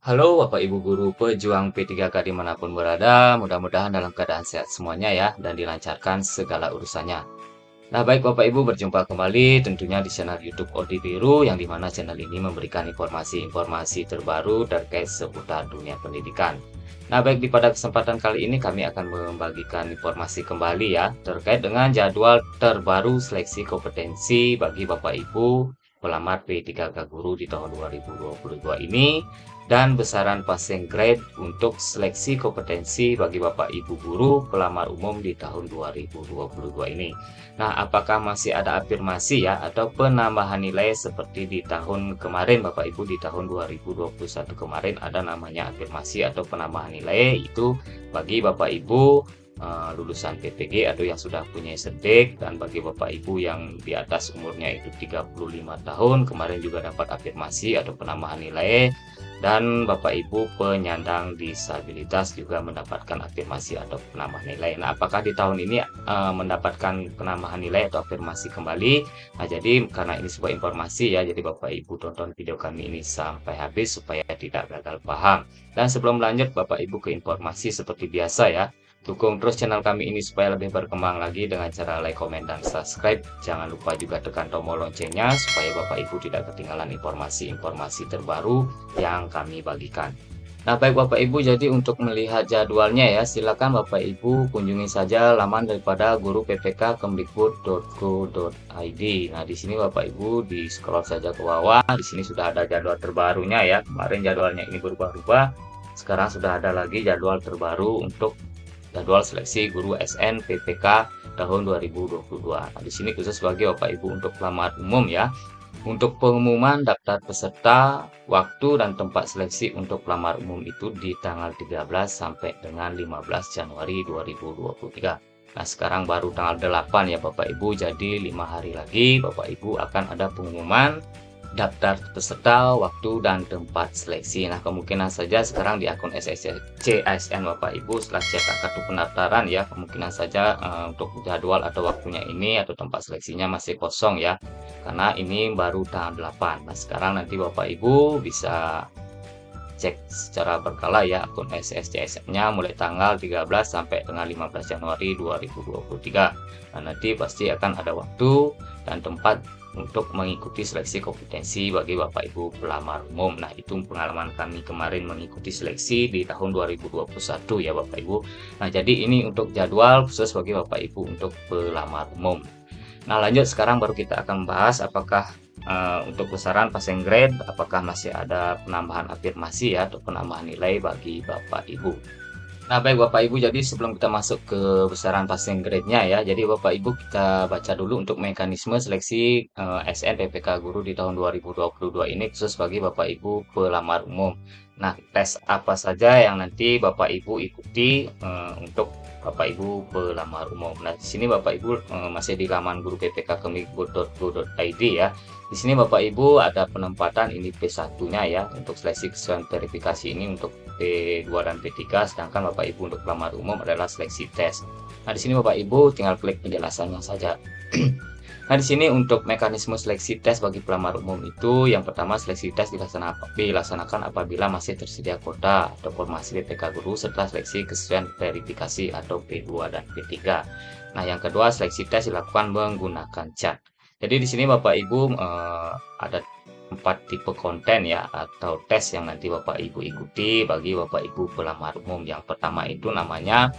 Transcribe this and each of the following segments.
Halo Bapak Ibu Guru pejuang P3K dimanapun berada, mudah-mudahan dalam keadaan sehat semuanya ya, dan dilancarkan segala urusannya. Nah baik Bapak Ibu berjumpa kembali tentunya di channel YouTube Odi Biru, yang dimana channel ini memberikan informasi-informasi terbaru terkait seputar dunia pendidikan. Nah baik pada kesempatan kali ini kami akan membagikan informasi kembali ya, terkait dengan jadwal terbaru seleksi kompetensi bagi Bapak Ibu pelamar P3K Guru di tahun 2022 ini, dan besaran passing grade untuk seleksi kompetensi bagi Bapak Ibu guru pelamar umum di tahun 2022 ini. Nah, apakah masih ada afirmasi ya atau penambahan nilai seperti di tahun kemarin Bapak Ibu, di tahun 2021 kemarin ada namanya afirmasi atau penambahan nilai itu bagi Bapak Ibu lulusan PPG atau yang sudah punya SDIK, dan bagi Bapak Ibu yang di atas umurnya itu 35 tahun kemarin juga dapat afirmasi atau penambahan nilai, dan Bapak Ibu penyandang disabilitas juga mendapatkan afirmasi atau penambahan nilai. Nah, apakah di tahun ini mendapatkan penambahan nilai atau afirmasi kembali? Nah, jadi karena ini sebuah informasi ya, jadi Bapak Ibu tonton video kami ini sampai habis supaya tidak gagal paham. Dan sebelum lanjut Bapak Ibu ke informasi seperti biasa ya, dukung terus channel kami ini supaya lebih berkembang lagi dengan cara like, komen, dan subscribe. Jangan lupa juga tekan tombol loncengnya supaya Bapak Ibu tidak ketinggalan informasi-informasi terbaru yang kami bagikan. Nah baik Bapak Ibu, jadi untuk melihat jadwalnya ya, silakan Bapak Ibu kunjungi saja laman daripada guru PPK kemdikbud.go.id. Nah di sini Bapak Ibu di scroll saja ke bawah, di sini sudah ada jadwal terbarunya ya. Kemarin jadwalnya ini berubah-ubah, sekarang sudah ada lagi jadwal terbaru untuk jadwal seleksi guru SN PPK tahun 2022. Nah, di sini khusus bagi Bapak Ibu untuk pelamar umum ya. Untuk pengumuman daftar peserta, waktu dan tempat seleksi untuk pelamar umum itu di tanggal 13 sampai dengan 15 Januari 2023. Nah, sekarang baru tanggal 8 ya Bapak Ibu, jadi 5 hari lagi Bapak Ibu akan ada pengumuman daftar peserta, waktu, dan tempat seleksi. Nah, kemungkinan saja sekarang di akun CSN Bapak Ibu setelah cetak kartu pendaftaran ya, kemungkinan saja untuk jadwal atau waktunya ini atau tempat seleksinya masih kosong ya, karena ini baru tanggal 8. Nah, sekarang nanti Bapak Ibu bisa cek secara berkala ya akun CSN-nya mulai tanggal 13 sampai dengan 15 Januari 2023. Nah, nanti pasti akan ada waktu dan tempat untuk mengikuti seleksi kompetensi bagi Bapak Ibu pelamar umum. Nah, itu pengalaman kami kemarin mengikuti seleksi di tahun 2021 ya Bapak Ibu. Nah, jadi ini untuk jadwal khusus bagi Bapak Ibu untuk pelamar umum. Nah, lanjut sekarang baru kita akan bahas apakah untuk besaran passing grade apakah masih ada penambahan afirmasi ya atau penambahan nilai bagi Bapak Ibu. Nah baik Bapak Ibu, jadi sebelum kita masuk ke besaran passing grade-nya ya, jadi Bapak Ibu kita baca dulu untuk mekanisme seleksi SN PPK Guru di tahun 2022 ini khusus bagi Bapak Ibu pelamar umum. Nah, tes apa saja yang nanti Bapak Ibu ikuti untuk Bapak Ibu pelamar umum. Nah, di sini Bapak Ibu masih di laman guru PPK kemdikbud.go.id ya. Di sini Bapak Ibu ada penempatan ini P1-nya ya untuk seleksi kesesuaian verifikasi ini untuk P2 dan P3, sedangkan Bapak Ibu untuk pelamar umum adalah seleksi tes. Nah, di sini Bapak Ibu tinggal klik penjelasannya saja. Nah, di sini untuk mekanisme seleksi tes bagi pelamar umum itu, yang pertama seleksi tes dilaksanakan apabila masih tersedia kuota atau formasi PPK Guru setelah seleksi kesesuaian verifikasi atau P2 dan P3. Nah, yang kedua seleksi tes dilakukan menggunakan chat. Jadi di sini Bapak Ibu ada 4 tipe konten ya atau tes yang nanti Bapak Ibu ikuti bagi Bapak Ibu pelamar umum. Yang pertama itu namanya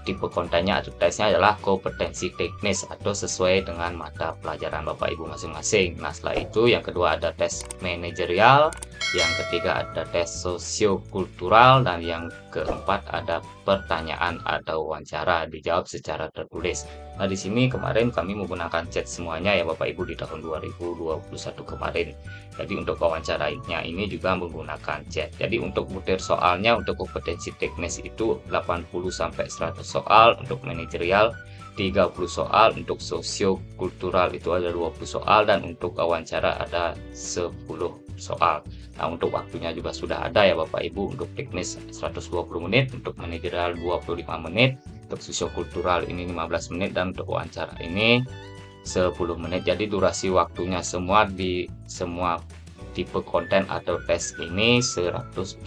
tipe kontennya atau tesnya adalah kompetensi teknis atau sesuai dengan mata pelajaran Bapak Ibu masing-masing. Nah, setelah itu yang kedua ada tes manajerial, yang ketiga ada tes sosiokultural, dan yang keempat ada pertanyaan atau wawancara dijawab secara tertulis. Nah, di sini kemarin kami menggunakan chat semuanya ya Bapak Ibu di tahun 2021 kemarin. Jadi untuk wawancaranya ini juga menggunakan chat. Jadi untuk butir soalnya untuk kompetensi teknis itu 80 sampai 100 soal, untuk manajerial 30 soal, untuk sosiokultural itu ada 20 soal, dan untuk wawancara ada 10 soal. Nah, untuk waktunya juga sudah ada ya Bapak Ibu, untuk teknis 120 menit, untuk manajerial 25 menit, untuk sosiokultural ini 15 menit, dan untuk wawancara ini 10 menit. Jadi durasi waktunya semua tipe konten atau tes ini 170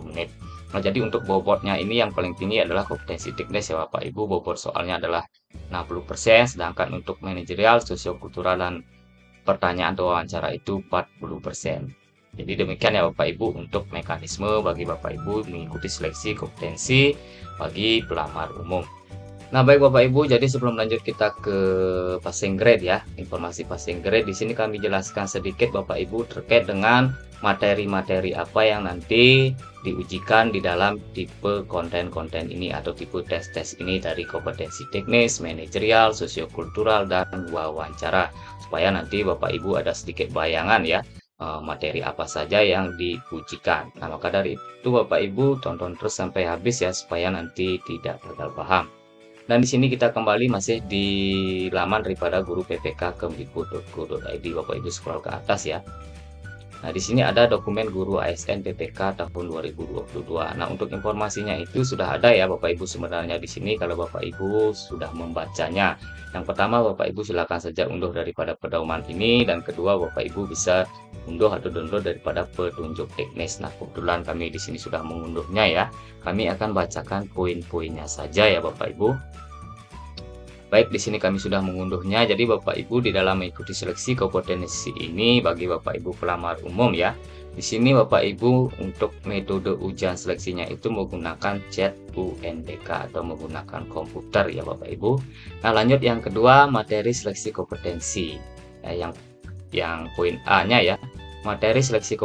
menit. Nah, jadi untuk bobotnya ini yang paling tinggi adalah kompetensi teknis ya Bapak Ibu, bobot soalnya adalah 60%, sedangkan untuk manajerial, sosiokultural, dan pertanyaan atau wawancara itu 40%. Jadi demikian ya Bapak Ibu untuk mekanisme bagi Bapak Ibu mengikuti seleksi kompetensi bagi pelamar umum. Nah, baik Bapak Ibu, jadi sebelum lanjut kita ke passing grade ya, informasi passing grade di sini kami jelaskan sedikit Bapak Ibu terkait dengan materi-materi apa yang nanti diujikan di dalam tipe konten-konten ini atau tipe tes-tes ini dari kompetensi teknis, manajerial, sosiokultural, dan wawancara. Supaya nanti Bapak Ibu ada sedikit bayangan ya, materi apa saja yang diujikan. Nah, maka dari itu Bapak Ibu tonton terus sampai habis ya, supaya nanti tidak gagal paham. Dan di sini kita kembali masih di laman daripada guru PPK kemdikbud.go.id. Bapak Ibu scroll ke atas ya. Nah, di sini ada dokumen guru ASN PPK tahun 2022. Nah, untuk informasinya itu sudah ada ya Bapak Ibu sebenarnya di sini kalau Bapak Ibu sudah membacanya. Yang pertama Bapak Ibu silakan saja unduh daripada pedoman ini, dan kedua Bapak Ibu bisa unduh atau download daripada petunjuk teknis. Nah, kebetulan kami di sini sudah mengunduhnya ya. Kami akan bacakan poin-poinnya saja ya Bapak Ibu. Baik, di sini kami sudah mengunduhnya. Jadi Bapak Ibu di dalam mengikuti seleksi kompetensi ini bagi Bapak Ibu pelamar umum ya. Di sini Bapak Ibu untuk metode ujian seleksinya itu menggunakan chat UNBK atau menggunakan komputer ya Bapak Ibu. Nah, lanjut yang kedua, materi seleksi kompetensi. Yang poin A-nya ya. Materi seleksi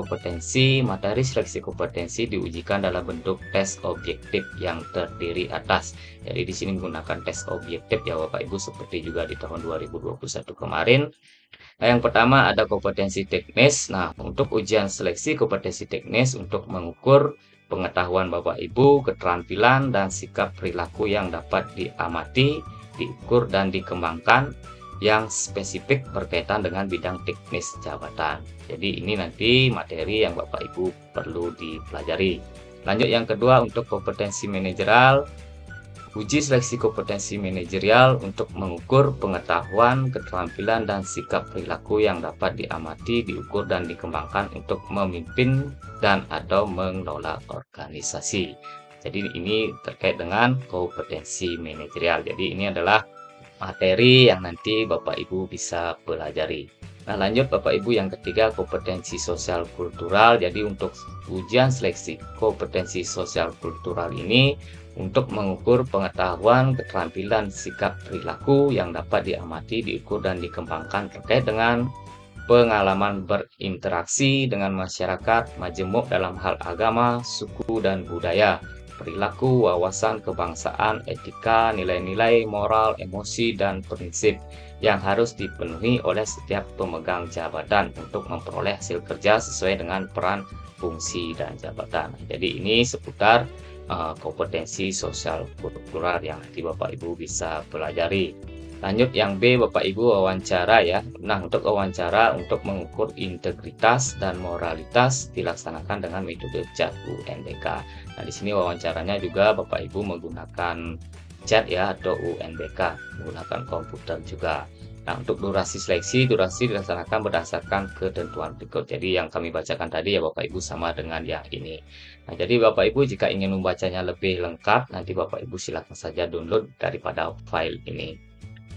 kompetensi diujikan dalam bentuk tes objektif yang terdiri atas. Jadi di sini menggunakan tes objektif ya Bapak Ibu, seperti juga di tahun 2021 kemarin. Nah, yang pertama ada kompetensi teknis. Nah, untuk ujian seleksi kompetensi teknis untuk mengukur pengetahuan Bapak Ibu, keterampilan dan sikap perilaku yang dapat diamati, diukur dan dikembangkan yang spesifik berkaitan dengan bidang teknis jabatan. Jadi ini nanti materi yang Bapak Ibu perlu dipelajari. Lanjut yang kedua untuk kompetensi manajerial. Uji seleksi kompetensi manajerial untuk mengukur pengetahuan, keterampilan, dan sikap perilaku yang dapat diamati, diukur, dan dikembangkan untuk memimpin dan atau mengelola organisasi. Jadi ini terkait dengan kompetensi manajerial. Jadi ini adalah materi yang nanti Bapak Ibu bisa pelajari. Nah, lanjut Bapak Ibu yang ketiga, kompetensi sosial kultural. Jadi untuk ujian seleksi kompetensi sosial kultural ini untuk mengukur pengetahuan, keterampilan, sikap perilaku yang dapat diamati, diukur dan dikembangkan terkait dengan pengalaman berinteraksi dengan masyarakat, majemuk dalam hal agama, suku dan budaya, perilaku, wawasan kebangsaan, etika, nilai-nilai moral, emosi, dan prinsip yang harus dipenuhi oleh setiap pemegang jabatan untuk memperoleh hasil kerja sesuai dengan peran, fungsi, dan jabatan. Jadi ini seputar kompetensi sosial kultural yang nanti Bapak Ibu bisa pelajari. Lanjut yang B, Bapak Ibu wawancara ya. Nah, untuk wawancara untuk mengukur integritas dan moralitas dilaksanakan dengan metode chat UNBK. Nah, di sini wawancaranya juga Bapak Ibu menggunakan chat ya atau UNBK, menggunakan komputer juga. Nah, untuk durasi dilaksanakan berdasarkan ketentuan berikut. Jadi yang kami bacakan tadi ya Bapak Ibu sama dengan yang ini. Nah, jadi Bapak Ibu jika ingin membacanya lebih lengkap, nanti Bapak Ibu silakan saja download daripada file ini.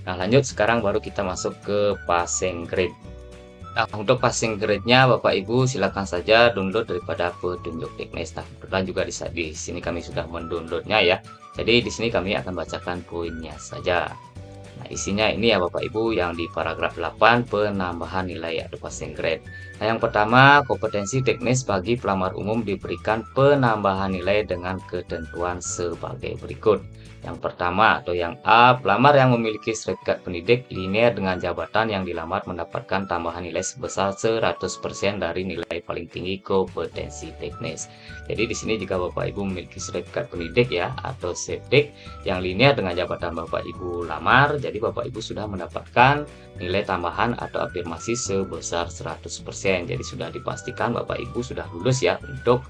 Nah, lanjut sekarang baru kita masuk ke passing grade. Nah, untuk passing grade-nya Bapak Ibu silakan saja download daripada petunjuk teknis. Nah, kebetulan juga di sini kami sudah mendownloadnya ya. Jadi di sini kami akan bacakan poinnya saja. Nah, isinya ini ya Bapak Ibu yang di paragraf 8 penambahan nilai atau passing grade. Nah, yang pertama, kompetensi teknis bagi pelamar umum diberikan penambahan nilai dengan ketentuan sebagai berikut. Yang pertama atau yang A, pelamar yang memiliki sertifikat pendidik linear dengan jabatan yang dilamar mendapatkan tambahan nilai sebesar 100% dari nilai paling tinggi kompetensi teknis. Jadi di sini jika Bapak Ibu memiliki sertifikat pendidik ya atau SEPDIK yang linear dengan jabatan Bapak Ibu lamar, jadi Bapak Ibu sudah mendapatkan nilai tambahan atau afirmasi sebesar 100%. Jadi sudah dipastikan Bapak Ibu sudah lulus ya untuk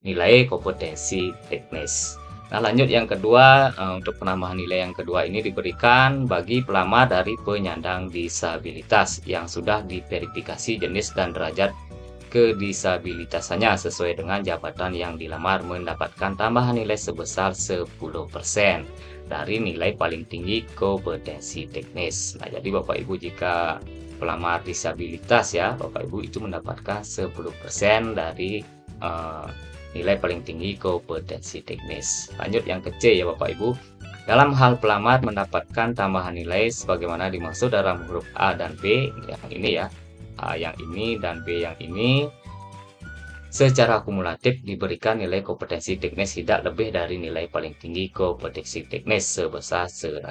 nilai kompetensi teknis. Nah, lanjut yang kedua, untuk penambahan nilai yang kedua ini diberikan bagi pelamar dari penyandang disabilitas yang sudah diverifikasi jenis dan derajat kedisabilitasannya sesuai dengan jabatan yang dilamar mendapatkan tambahan nilai sebesar 10% dari nilai paling tinggi kompetensi teknis. Nah, jadi Bapak Ibu jika pelamar disabilitas ya, Bapak Ibu itu mendapatkan 10% dari eh, nilai paling tinggi kompetensi teknis. Lanjut yang ke C ya Bapak Ibu. Dalam hal pelamar mendapatkan tambahan nilai sebagaimana dimaksud dalam huruf A dan B yang ini ya. A yang ini dan B yang ini secara kumulatif diberikan nilai kompetensi teknis tidak lebih dari nilai paling tinggi kompetensi teknis sebesar 100%.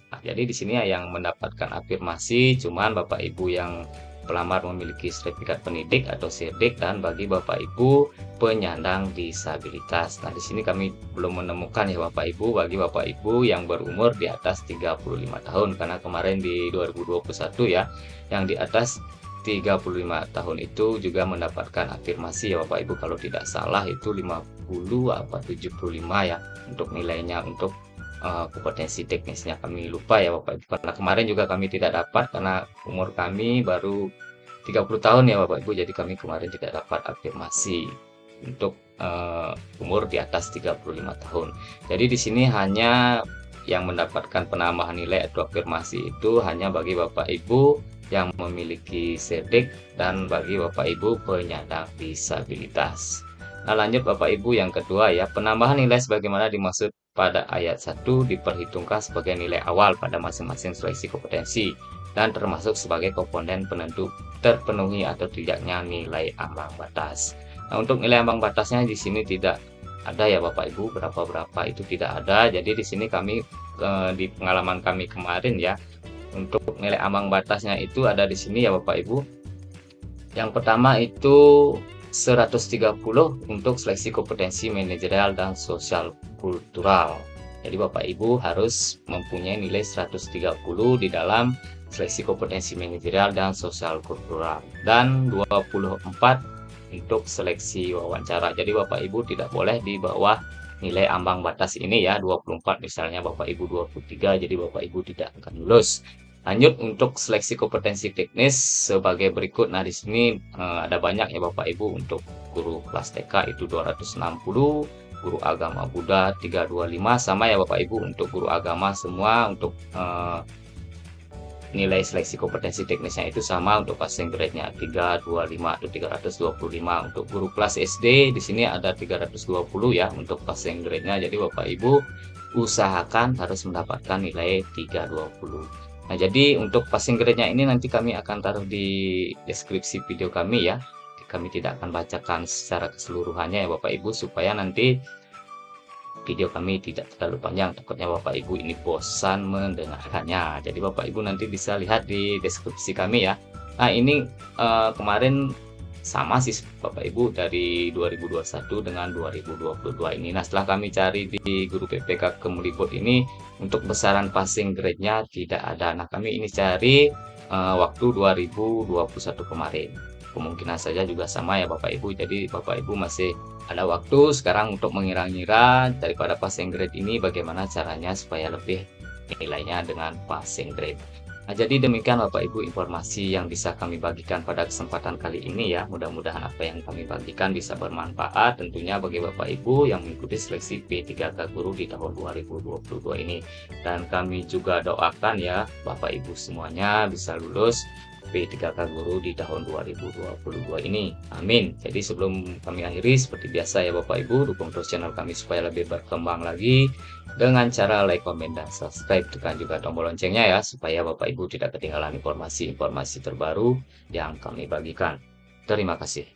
Nah, jadi di sini yang mendapatkan afirmasi cuman Bapak Ibu yang pelamar memiliki sertifikat pendidik atau SIRDIK dan bagi Bapak Ibu penyandang disabilitas. Nah, di sini kami belum menemukan ya Bapak Ibu bagi Bapak Ibu yang berumur di atas 35 tahun karena kemarin di 2021 ya yang di atas 35 tahun itu juga mendapatkan afirmasi ya Bapak Ibu kalau tidak salah itu 50 apa 75 ya untuk nilainya untuk kompetensi teknisnya kami lupa ya Bapak Ibu karena kemarin juga kami tidak dapat karena umur kami baru 30 tahun ya Bapak Ibu jadi kami kemarin tidak dapat afirmasi untuk umur di atas 35 tahun. Jadi di sini hanya yang mendapatkan penambahan nilai atau afirmasi itu hanya bagi Bapak Ibu yang memiliki SIRDIK dan bagi Bapak Ibu penyandang disabilitas. Nah, lanjut Bapak Ibu yang kedua ya, penambahan nilai sebagaimana dimaksud pada ayat 1 diperhitungkan sebagai nilai awal pada masing-masing seleksi kompetensi dan termasuk sebagai komponen penentu terpenuhi atau tidaknya nilai ambang batas. Nah, untuk nilai ambang batasnya di sini tidak ada ya Bapak Ibu, berapa-berapa itu tidak ada. Jadi di sini kami di pengalaman kami kemarin ya, untuk nilai ambang batasnya itu ada di sini ya Bapak Ibu. Yang pertama itu 130 untuk seleksi kompetensi manajerial dan sosial kultural. Jadi Bapak Ibu harus mempunyai nilai 130 di dalam seleksi kompetensi manajerial dan sosial kultural dan 24 untuk seleksi wawancara. Jadi Bapak Ibu tidak boleh di bawah nilai ambang batas ini ya 24 misalnya Bapak Ibu 23 jadi Bapak Ibu tidak akan lulus. Lanjut untuk seleksi kompetensi teknis sebagai berikut. Nah, di sini ada banyak ya Bapak Ibu untuk guru kelas TK itu 260, guru agama Buddha 325 sama ya Bapak Ibu untuk guru agama semua untuk nilai seleksi kompetensi teknisnya itu sama untuk passing grade-nya 325 atau 325. Untuk guru kelas SD di sini ada 320 ya untuk passing grade-nya. Jadi Bapak Ibu usahakan harus mendapatkan nilai 320. Nah, jadi untuk passing grade-nya ini nanti kami akan taruh di deskripsi video kami ya. Kami tidak akan bacakan secara keseluruhannya ya Bapak Ibu supaya nanti video kami tidak terlalu panjang. Takutnya Bapak Ibu ini bosan mendengarkannya. Jadi Bapak Ibu nanti bisa lihat di deskripsi kami ya. Nah, ini kemarin sama sih Bapak Ibu dari 2021 dengan 2022 ini. Nah, setelah kami cari di guru PPK Kemdikbud ini untuk besaran passing grade-nya tidak ada. Nah, kami ini cari waktu 2021 kemarin. Kemungkinan saja juga sama ya Bapak Ibu. Jadi Bapak Ibu masih ada waktu sekarang untuk mengira-ngira daripada passing grade ini bagaimana caranya supaya lebih nilainya dengan passing grade. Nah, jadi demikian Bapak Ibu informasi yang bisa kami bagikan pada kesempatan kali ini ya. Mudah-mudahan apa yang kami bagikan bisa bermanfaat tentunya bagi Bapak Ibu yang mengikuti seleksi P3K Guru di tahun 2022 ini. Dan kami juga doakan ya Bapak Ibu semuanya bisa lulus P3K Guru di tahun 2022 ini. Amin. Jadi sebelum kami akhiri seperti biasa ya Bapak Ibu, dukung terus channel kami supaya lebih berkembang lagi dengan cara like, komen, dan subscribe. Tekan juga tombol loncengnya ya supaya Bapak Ibu tidak ketinggalan informasi-informasi terbaru yang kami bagikan. Terima kasih.